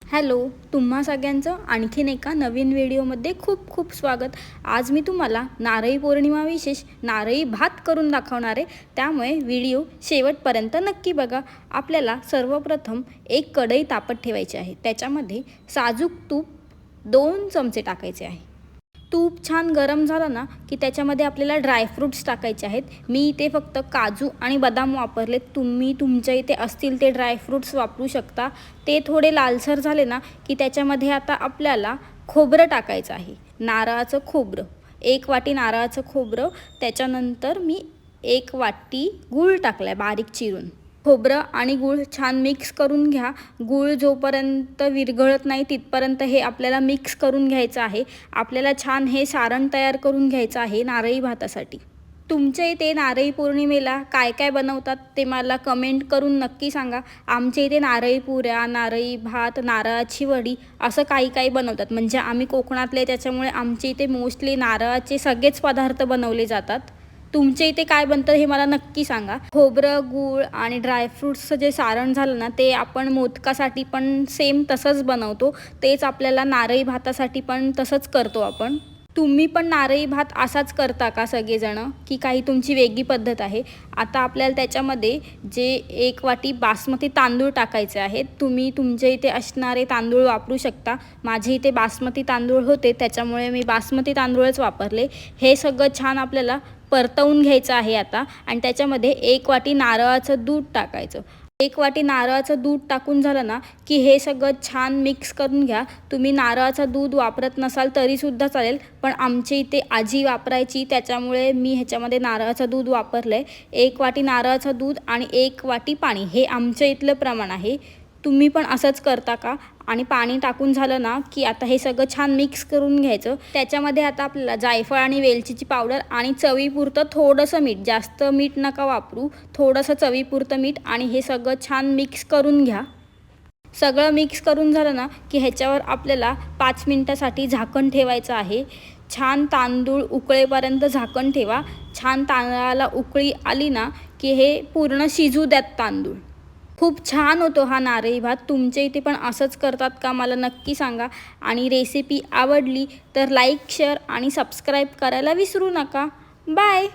Hello, तुम्हा सगळ्यांचं आणखीन एका नवीन व्हिडिओमध्ये खूप खूप स्वागत। आज मी तुम्हाला नारळी पौर्णिमा विशेष नारळी भात करून दाखवणार आहे, त्यामुळे व्हिडिओ शेवटपर्यंत नक्की बघा। आपल्याला सर्वप्रथम एक कढई तापत ठेवायची आहे, त्याच्यामध्ये साजूक तूप 2 चमचे टाकायचे आहे। तूप छान गरम झालं ना की त्याच्यामध्ये आपल्याला ड्रायफ्रूट्स टाकायचे आहेत। मी इथे फक्त काजू आणि बदाम वापरले, तुम्ही तुमच्या इथे असतील ते ड्रायफ्रूट्स वापरू शकता। ते थोडे लालसर झाले ना की त्याच्यामध्ये आता आपल्याला खोबरं टाकायचं आहे, नारळाचं खोबरं। 1 वाटी नारळाचं खोबरं, त्याच्यानंतर मी 1 वाटी गूळ टाकलाय बारीक चिरून। खोबरं आणि गूळ छान मिक्स करून घ्या। गूळ जोपर्यंत विरघळत नाही तिथपर्यंत हे आपल्याला मिक्स करून घ्यायचं आहे। आपल्याला छान हे सारण तयार करून घ्यायचं आहे नारळी भातासाठी। तुमच्या इथे नारळी पौर्णिमेला काय काय बनवतात ते मला कमेंट करून नक्की सांगा। आमच्या इथे नारळी पुऱ्या, नारळी भात, नारळाची वडी असं काही काही बनवतात। म्हणजे आम्ही कोकणातले, त्याच्यामुळे आमच्या इथे मोस्टली नारळाचे सगळेच पदार्थ बनवले जातात। तुमच्या इथे काय बनतं हे मला नक्की सांगा। खोबरं, गूळ आणि ड्रायफ्रूट्सचं जे सारण झालं ना ते आपण मोदकासाठी पण सेम तसंच बनवतो, तेच आपल्याला नारळी भातासाठी पण तसंच करतो आपण। तुम्ही पण नारळी भात असाच करता का सगळेजण, की काही तुमची वेगळी पद्धत आहे? आता आपल्याला त्याच्यामध्ये जे 1 वाटी बासमती तांदूळ टाकायचे आहेत। तुम्ही तुमच्या इथे असणारे तांदूळ वापरू शकता। माझे इथे बासमती तांदूळ होते, त्याच्यामुळे मी बासमती तांदूळच वापरले। हे सगळं छान आपल्याला परतवून घ्यायचं आहे आता, आणि त्याच्यामध्ये 1 वाटी नारळाचं दूध टाकायचं। 1 वाटी नारळाचं दूध टाकून झालं ना की हे सगळं छान मिक्स करून घ्या। तुम्ही नारळाचं दूध वापरत नसाल तरीसुद्धा चालेल, पण आमच्या इथे आजी वापरायची, त्याच्यामुळे मी ह्याच्यामध्ये नारळाचं दूध वापरलं आहे। 1 वाटी नारळाचं दूध आणि 1 वाटी पाणी, हे आमच्या इथलं प्रमाण आहे। तुम्ही पण असंच करता का? आणि पाणी टाकून झालं ना की आता हे सगळं छान मिक्स करून घ्यायचं। त्याच्यामध्ये आता आपल्याला जायफळ आणि वेलचीची पावडर आणि चवीपुरतं थोडंसं मीठ, जास्त मीठ नका वापरू, थोडंसं चवीपुरतं मीठ, आणि हे सगळं छान मिक्स करून घ्या। सगळं मिक्स करून झालं ना की ह्याच्यावर आपल्याला 5 मिनिटासाठी झाकण ठेवायचं आहे। छान तांदूळ उकळेपर्यंत झाकण ठेवा। छान तांदळाला उकळी आली ना की हे पूर्ण शिजू द्यात तांदूळ। खूप छान होतो हा नारळी भात। तुमच्या इथे पण असंच करतात का मला नक्की सांगा। आणि रेसिपी आवडली तर लाईक, शेअर आणि सबस्क्राईब करायला विसरू नका। बाय।